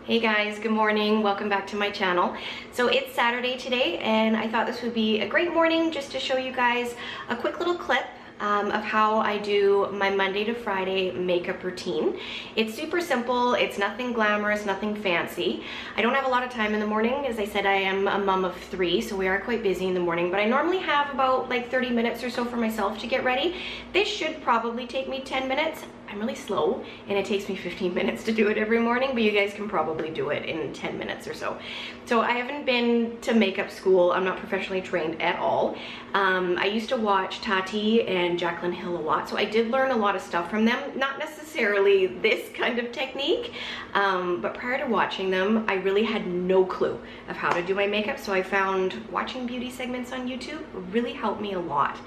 Hey guys, good morning. Welcome back to my channel. So it's Saturday today and I thought this would be a great morning just to show you guys a quick little clip of how I do my Monday to Friday makeup routine. It's super simple. It's nothing glamorous, nothing fancy. I don't have a lot of time in the morning. As I said, I am a mom of 3, so we are quite busy in the morning, but I normally have about like 30 minutes or so for myself to get ready. This should probably take me 10 minutes. I'm really slow and it takes me 15 minutes to do it every morning, but you guys can probably do it in 10 minutes or so. So I haven't been to makeup school. I'm not professionally trained at all. I used to watch Tati and Jaclyn Hill a lot, so I did learn a lot of stuff from them. Not necessarily this kind of technique, but prior to watching them, I really had no clue of how to do my makeup, so I found watching beauty segments on YouTube really helped me a lot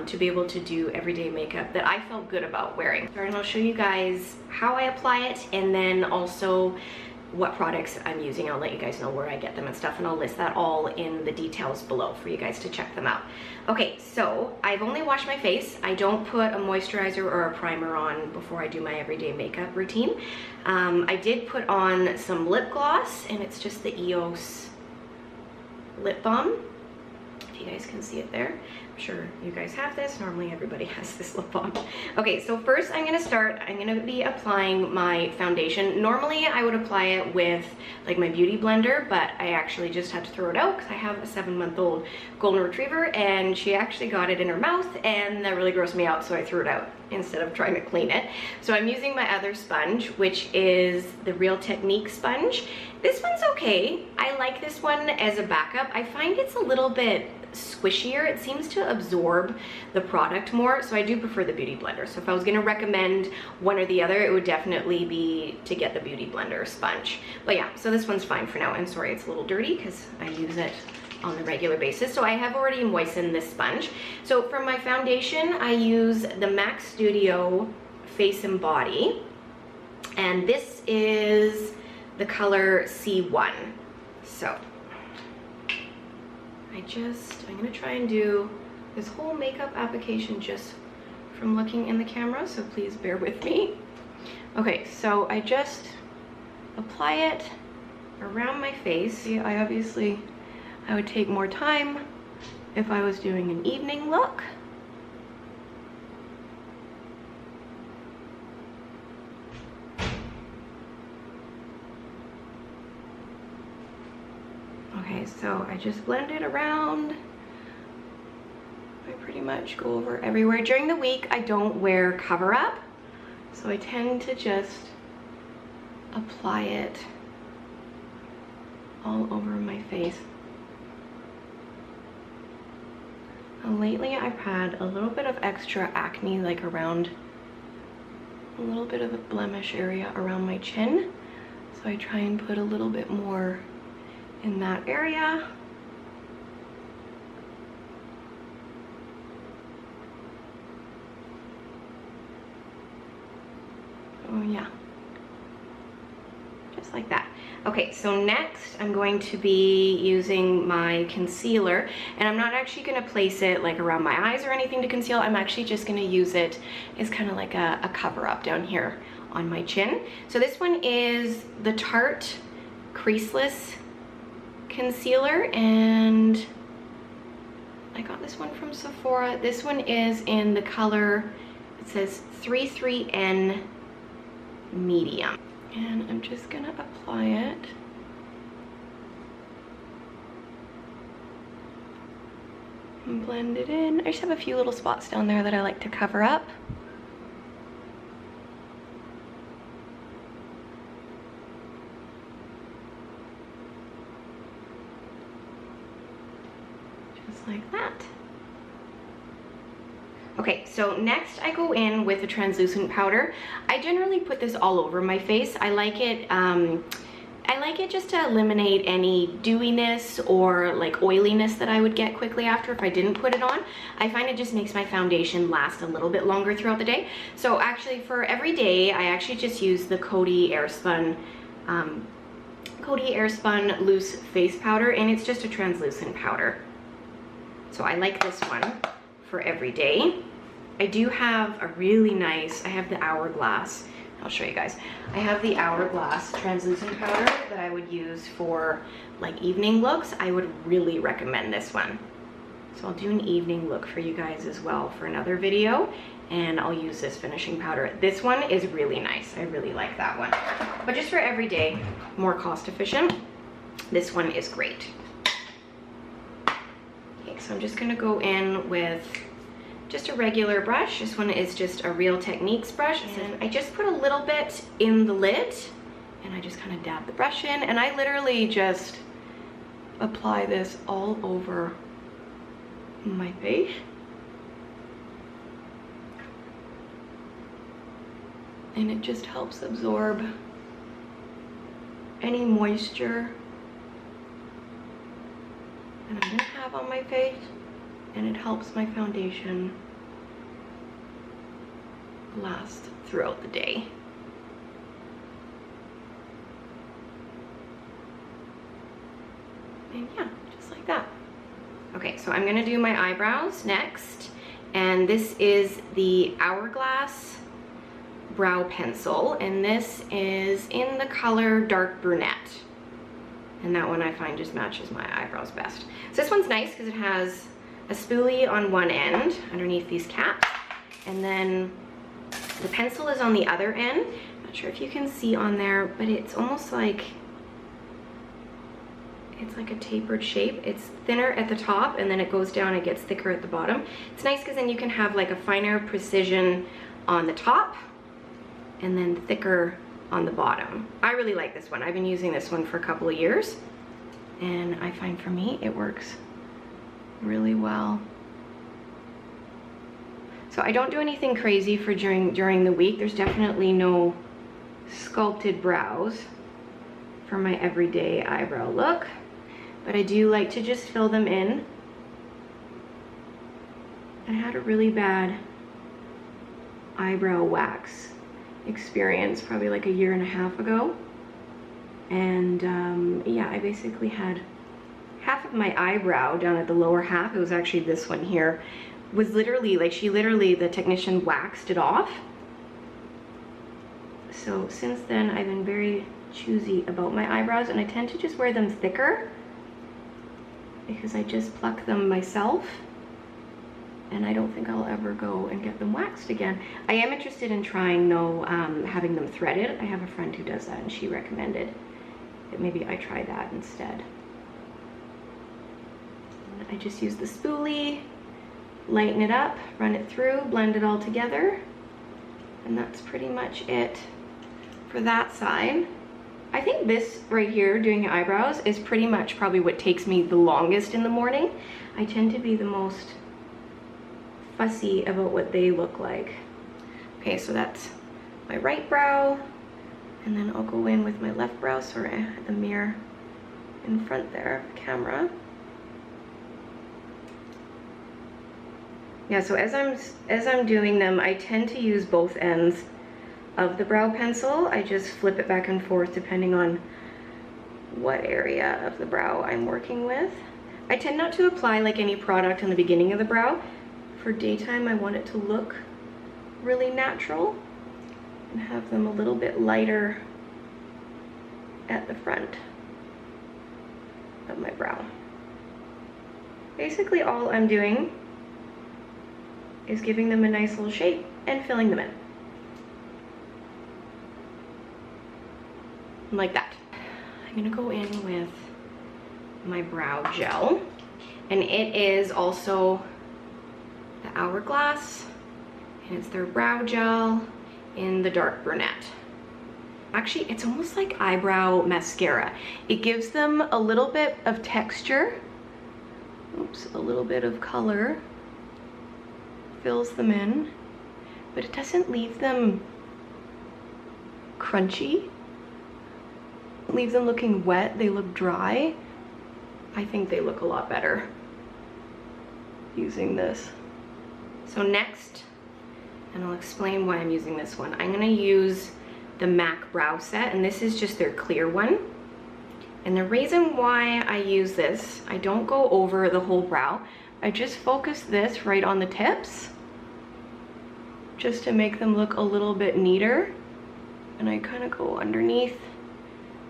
to be able to do everyday makeup that I felt good about wearing. And I'll show you guys how I apply it and then also what products I'm using. I'll let you guys know where I get them and stuff, and I'll list that all in the details below for you guys to check them out. Okay, so I've only washed my face. I don't put a moisturizer or a primer on before I do my everyday makeup routine. I did put on some lip gloss, and it's just the EOS lip balm. If you guys can see it there. I'm sure you guys have this. Normally everybody has this lip balm. Okay, so first I'm gonna be applying my foundation. Normally I would apply it with like my beauty blender, but I actually just had to throw it out because I have a 7-month-old golden retriever and she actually got it in her mouth and that really grossed me out, so I threw it out instead of trying to clean it. So I'm using my other sponge, which is the Real Technique sponge. This one's okay. I like this one as a backup. I find it's a little bit squishier. It seems to absorb the product more, so I do prefer the beauty blender. So if I was going to recommend one or the other, it would definitely be to get the beauty blender sponge. But yeah, so this one's fine for now. And sorry it's a little dirty because I use it on a regular basis. So I have already moistened this sponge. So for my foundation, I use the MAC Studio Face and Body, and this is the color C1. So I'm gonna try and do this whole makeup application just from looking in the camera, so please bear with me. Okay, so I just apply it around my face. See, I would take more time if I was doing an evening look. Okay, so I just blend it around. I pretty much go over everywhere. During the week, I don't wear cover-up, so I tend to just apply it all over my face. And lately, I've had a little bit of extra acne, like around a little bit of a blemish area around my chin, so I try and put a little bit more in that area. Oh yeah, just like that. Okay, so next I'm going to be using my concealer, and I'm not actually going to place it like around my eyes or anything to conceal. I'm actually just going to use it as kind of like a cover up down here on my chin. So this one is the Tarte Creaseless Concealer, and I got this one from Sephora. This one is in the color, it says 33N Medium, and I'm just gonna apply it and blend it in. I just have a few little spots down there that I like to cover up. Like that. Okay, so next I go in with a translucent powder. I generally put this all over my face. I like it just to eliminate any dewiness or like oiliness that I would get quickly after if I didn't put it on. I find it just makes my foundation last a little bit longer throughout the day. So actually for every day, I actually just use the Coty Airspun Loose Face Powder, and it's just a translucent powder. So I like this one for every day. I do have a really nice, I have the Hourglass I'll show you guys. I have the Hourglass translucent powder that I would use for like evening looks. I would really recommend this one. So I'll do an evening look for you guys as well for another video, and I'll use this finishing powder. This one is really nice. I really like that one. But just for everyday, more cost efficient, this one is great. Okay, so I'm just gonna go in with just a regular brush. This one is just a Real Techniques brush, and I just put a little bit in the lid, and I just kind of dab the brush in, and I literally just apply this all over my face. And it just helps absorb any moisture that I'm gonna have on my face, and it helps my foundation last throughout the day. And yeah, just like that. Okay, so I'm gonna do my eyebrows next, and this is the Hourglass brow pencil, and this is in the color dark brunette, and that one I find just matches my eyebrows best. So this one's nice because it has a spoolie on one end underneath these caps, and then the pencil is on the other end. Not sure if you can see on there, but it's almost like it's like a tapered shape. It's thinner at the top, and then it goes down, it gets thicker at the bottom. It's nice because then you can have like a finer precision on the top and then thicker on the bottom. I really like this one. I've been using this one for a couple of years, and I find for me it works really well. So I don't do anything crazy for during the week. There's definitely no sculpted brows for my everyday eyebrow look, but I do like to just fill them in. I had a really bad eyebrow wax experience probably like a year and a half ago, and yeah, I basically had half of my eyebrow down at the lower half, it was actually this one here, was literally like the technician waxed it off. So since then I've been very choosy about my eyebrows, and I tend to just wear them thicker because I just pluck them myself, and I don't think I'll ever go and get them waxed again. I am interested in trying though, having them threaded. I have a friend who does that, and she recommended that maybe I try that instead. I just use the spoolie, lighten it up, run it through, blend it all together, and that's pretty much it for that side. I think this right here, doing eyebrows, is pretty much probably what takes me the longest in the morning. I tend to be the most fussy about what they look like. Okay, so that's my right brow, and then I'll go in with my left brow. Sorry, I had the mirror in front there, camera. Yeah, so as I'm doing them, I tend to use both ends of the brow pencil. I just flip it back and forth depending on what area of the brow I'm working with. I tend not to apply like any product in the beginning of the brow. For daytime, I want it to look really natural and have them a little bit lighter at the front of my brow. Basically all I'm doing is giving them a nice little shape and filling them in. Like that. I'm gonna go in with my brow gel, and it is also the Hourglass, and it's their brow gel in the dark brunette. Actually, it's almost like eyebrow mascara. It gives them a little bit of texture, oops, a little bit of color, fills them in, but it doesn't leave them crunchy. Leave them looking wet, they look dry. I think they look a lot better using this. So next, and I'll explain why I'm using this one, I'm gonna use the MAC brow set, and this is just their clear one. And the reason why I use this, I don't go over the whole brow, I just focus this right on the tips, just to make them look a little bit neater. and I kind of go underneath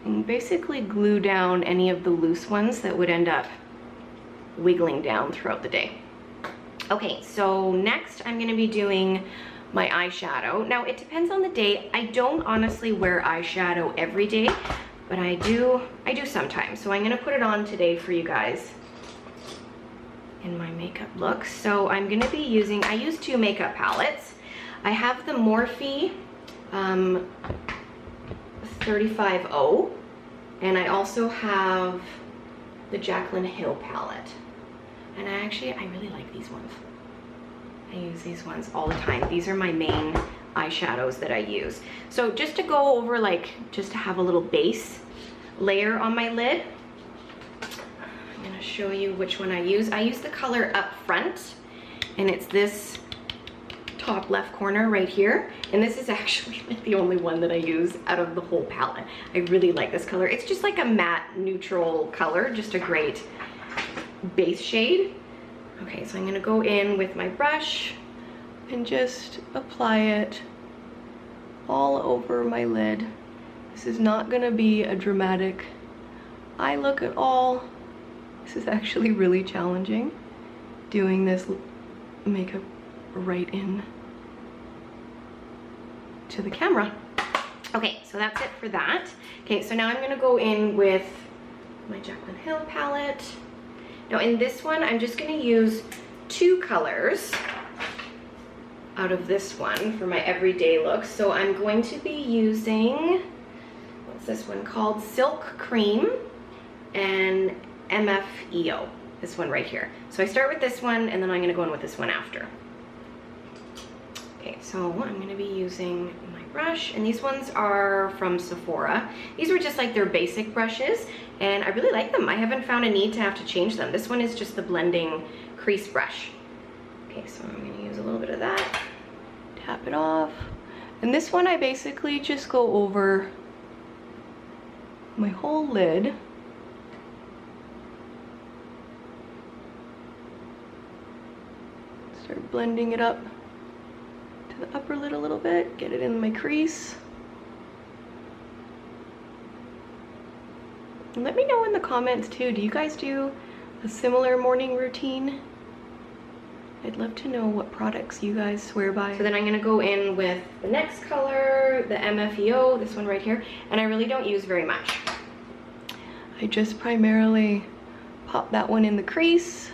and basically glue down any of the loose ones that would end up wiggling down throughout the day. Okay, so next I'm gonna be doing my eyeshadow. Now it depends on the day. I don't honestly wear eyeshadow every day, but I do sometimes. So I'm gonna put it on today for you guys in my makeup look. So I'm gonna be using, I use two makeup palettes. I have the Morphe 35O, and I also have the Jaclyn Hill palette. And I really like these ones. I use these ones all the time. These are my main eyeshadows that I use. So just to go over, like, just to have a little base layer on my lid, I'm gonna show you which one I use. I use the color Up Front, and it's this top left corner right here. And this is actually like the only one that I use out of the whole palette. I really like this color. It's just like a matte neutral color, just a great base shade. Okay, so I'm gonna go in with my brush and just apply it all over my lid. This is not gonna be a dramatic eye look at all. This is actually really challenging, doing this makeup right in to the camera. Okay, so that's it for that. Okay, so now I'm gonna go in with my Jaclyn Hill palette. Now in this one, I'm just gonna use two colors out of this one for my everyday look. So I'm going to be using, what's this one called? Silk Cream and MFEO, this one right here. So I start with this one, and then I'm gonna go in with this one after. Okay, so I'm gonna be using my brush, and these ones are from Sephora. These were just like their basic brushes, and I really like them. I haven't found a need to have to change them. This one is just the blending crease brush. Okay, so I'm gonna use a little bit of that, tap it off. And this one I basically just go over my whole lid. Start blending it up to the upper lid a little bit, get it in my crease. And let me know in the comments too, do you guys do a similar morning routine? I'd love to know what products you guys swear by. So then I'm gonna go in with the next color, the MFEO, this one right here, and I really don't use very much. I just primarily pop that one in the crease.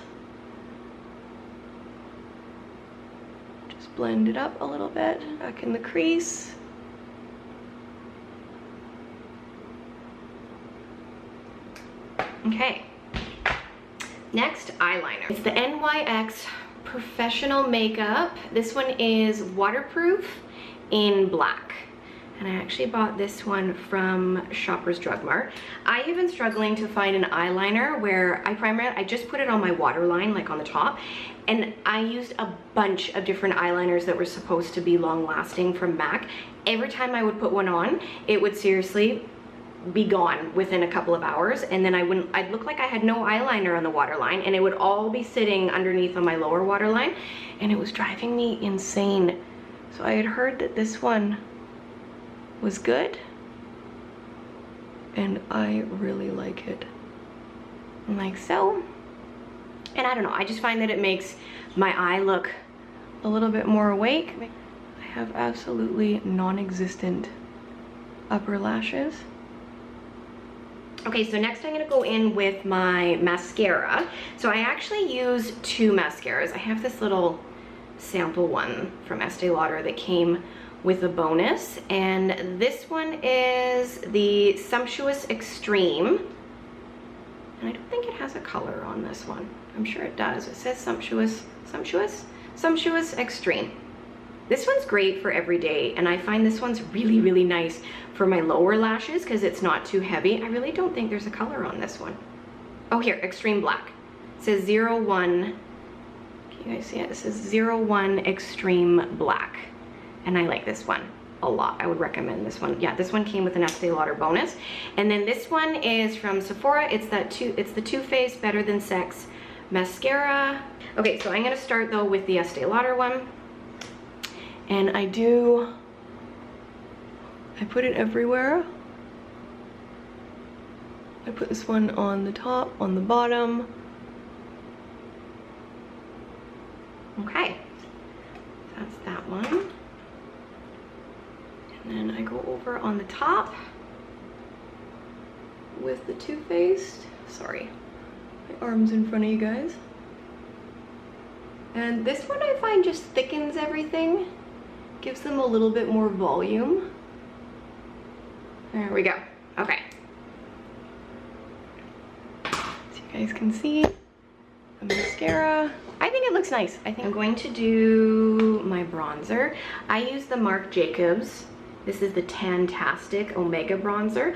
Just blend it up a little bit, back in the crease. Okay, next eyeliner. It's the NYX Professional Makeup. This one is waterproof in black. And I actually bought this one from Shoppers Drug Mart. I have been struggling to find an eyeliner where I just put it on my waterline, like on the top, and I used a bunch of different eyeliners that were supposed to be long lasting from MAC. Every time I would put one on, it would seriously be gone within a couple of hours, and then I'd look like I had no eyeliner on the waterline, and it would all be sitting underneath on my lower waterline, and it was driving me insane. So I had heard that this one was good, and I really like it, like so. And I don't know, I just find that it makes my eye look a little bit more awake. I have absolutely non-existent upper lashes. Okay, so next I'm gonna go in with my mascara. So I actually use two mascaras. I have this little sample one from Estee Lauder that came with a bonus, and this one is the Sumptuous Extreme. And I don't think it has a color on this one. I'm sure it does. It says Sumptuous Extreme. This one's great for every day, and I find this one's really, really nice for my lower lashes because it's not too heavy. I really don't think there's a color on this one. Oh, here, Extreme Black. It says 01, can you guys see it? It says 01 Extreme Black, and I like this one a lot. I would recommend this one. Yeah, this one came with an Estee Lauder bonus. And then this one is from Sephora. It's the Too Faced Better Than Sex mascara. Okay, so I'm gonna start though with the Estee Lauder one. And I do I put it everywhere. I put this one on the top, on the bottom. Okay, that's that one. And then I go over on the top with the Too Faced. Sorry, my arm's in front of you guys. And this one I find just thickens everything, gives them a little bit more volume. There we go. Okay. So you guys can see the mascara. I think it looks nice. I think I'm going to do my bronzer. I use the Marc Jacobs. This is the Tantastic Omega bronzer.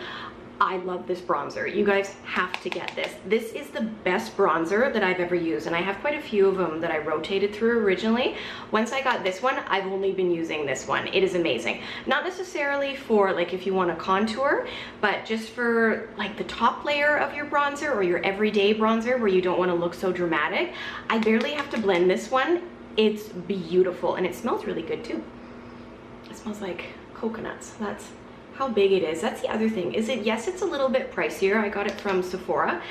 I love this bronzer. You guys have to get this. This is the best bronzer that I've ever used, and I have quite a few of them that I rotated through originally. Once I got this one, I've only been using this one. It is amazing. Not necessarily for like if you want to contour, but just for like the top layer of your bronzer or your everyday bronzer where you don't want to look so dramatic. I barely have to blend this one. It's beautiful, and it smells really good too. It smells like coconuts. That's how big it is. That's the other thing. Is it, yes, it's a little bit pricier. I got it from Sephora,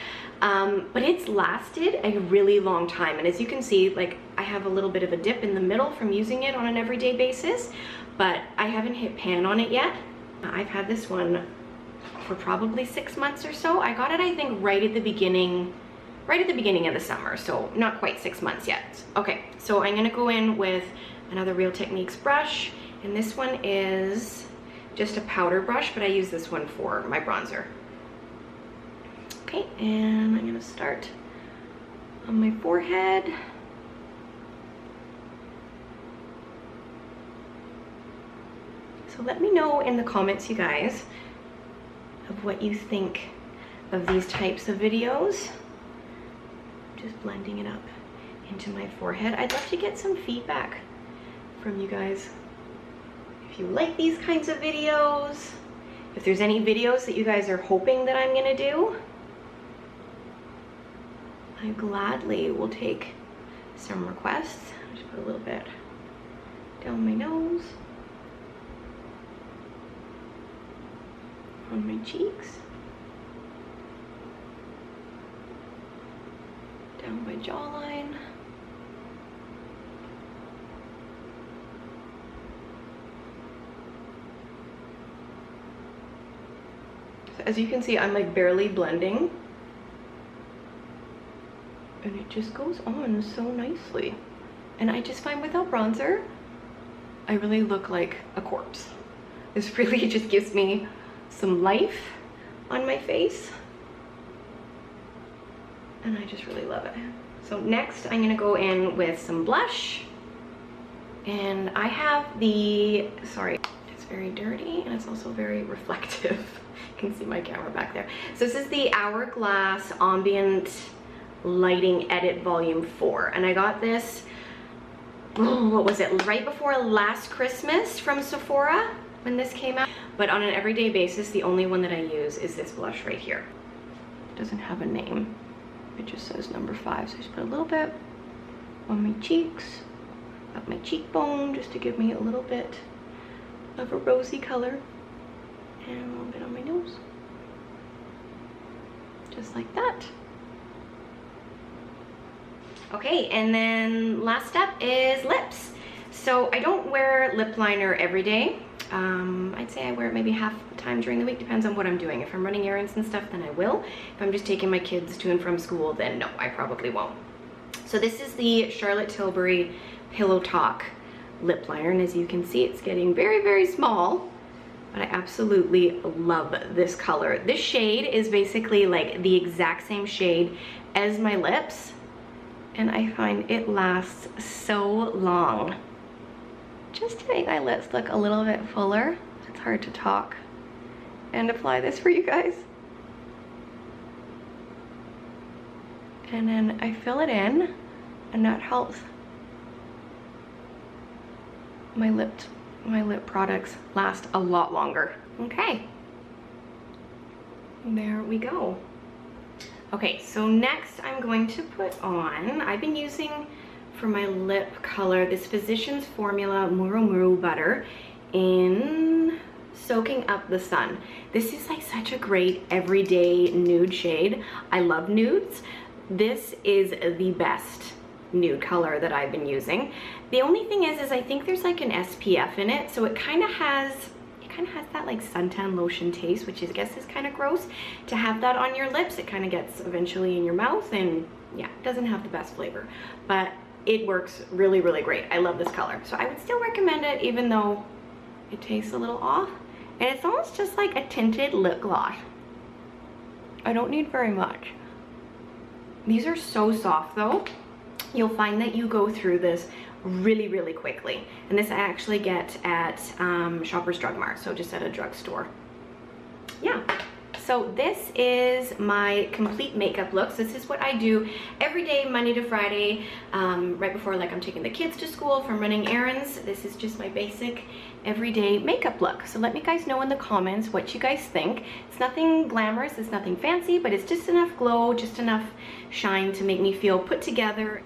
but it's lasted a really long time. And as you can see, like I have a little bit of a dip in the middle from using it on an everyday basis, but I haven't hit pan on it yet. I've had this one for probably 6 months or so. I got it, I think, right at the beginning of the summer, so not quite 6 months yet. Okay, so I'm gonna go in with another Real Techniques brush, and this one is just a powder brush, but I use this one for my bronzer. Okay, and I'm gonna start on my forehead. So let me know in the comments, you guys, of what you think of these types of videos. Just blending it up into my forehead. I'd love to get some feedback from you guys. If you like these kinds of videos, if there's any videos that you guys are hoping that I'm gonna do, I gladly will take some requests. I'll just put a little bit down my nose, on my cheeks, down my jawline. As you can see, I'm like barely blending, and it just goes on so nicely. And I just find without bronzer, I really look like a corpse. This really just gives me some life on my face, and I just really love it. So next, I'm gonna go in with some blush, and I have the, sorry, it's very dirty and it's also very reflective. You can see my camera back there. So this is the Hourglass Ambient Lighting Edit Volume 4, and I got this, oh, what was it, right before last Christmas from Sephora when this came out. But on an everyday basis, the only one that I use is this blush right here. It doesn't have a name, it just says number 5. So I just put a little bit on my cheeks, up my cheekbone, just to give me a little bit of a rosy color. And a little bit on my nose, just like that. Okay, and then last step is lips. So I don't wear lip liner every day. I'd say I wear it maybe half the time during the week, depends on what I'm doing. If I'm running errands and stuff, then I will. If I'm just taking my kids to and from school, then no, I probably won't. So this is the Charlotte Tilbury Pillow Talk lip liner, and as you can see, it's getting very, very small. But I absolutely love this color. This shade is basically like the exact same shade as my lips, and I find it lasts so long. Just to make my lips look a little bit fuller, it's hard to talk and apply this for you guys. And then I fill it in, and that helps my lip products last a lot longer. Okay, there we go. Okay, so next I'm going to put on, I've been using for my lip color this Physicians Formula Muru Muru Butter in Soaking Up the Sun. This is like such a great everyday nude shade. I love nudes. This is the best nude color that I've been using. The only thing is I think there's like an SPF in it, so it kind of has that like suntan lotion taste, which I guess is kind of gross to have that on your lips. It kind of gets eventually in your mouth, and yeah, it doesn't have the best flavor, but it works really, really great. I love this color, so I would still recommend it, even though it tastes a little off. And it's almost just like a tinted lip gloss. I don't need very much. These are so soft though. You'll find that you go through this really, really quickly. And this I actually get at Shoppers Drug Mart, so just at a drugstore. Yeah. So this is my complete makeup looks. This is what I do every day, Monday to Friday, right before like I'm taking the kids to school from running errands. This is just my basic everyday makeup look. So let me guys know in the comments what you guys think. It's nothing glamorous, it's nothing fancy, but it's just enough glow, just enough shine to make me feel put together.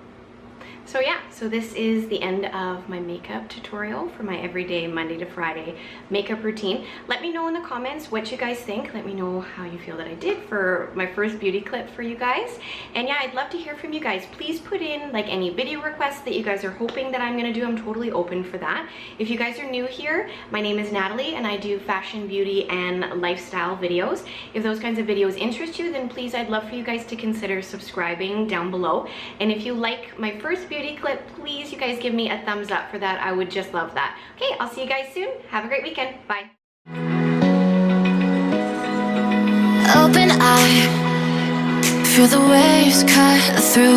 So yeah, so this is the end of my makeup tutorial for my everyday Monday to Friday makeup routine. Let me know in the comments what you guys think. Let me know how you feel that I did for my first beauty clip for you guys. And yeah, I'd love to hear from you guys. Please put in like any video requests that you guys are hoping that I'm gonna do. I'm totally open for that. If you guys are new here, my name is Natalie and I do fashion, beauty, and lifestyle videos. If those kinds of videos interest you, then please, I'd love for you guys to consider subscribing down below. And if you like my first beauty clip, please you guys give me a thumbs up for that. I would just love that. Okay, I'll see you guys soon. Have a great weekend. Bye. Open eye, feel the waves cut through.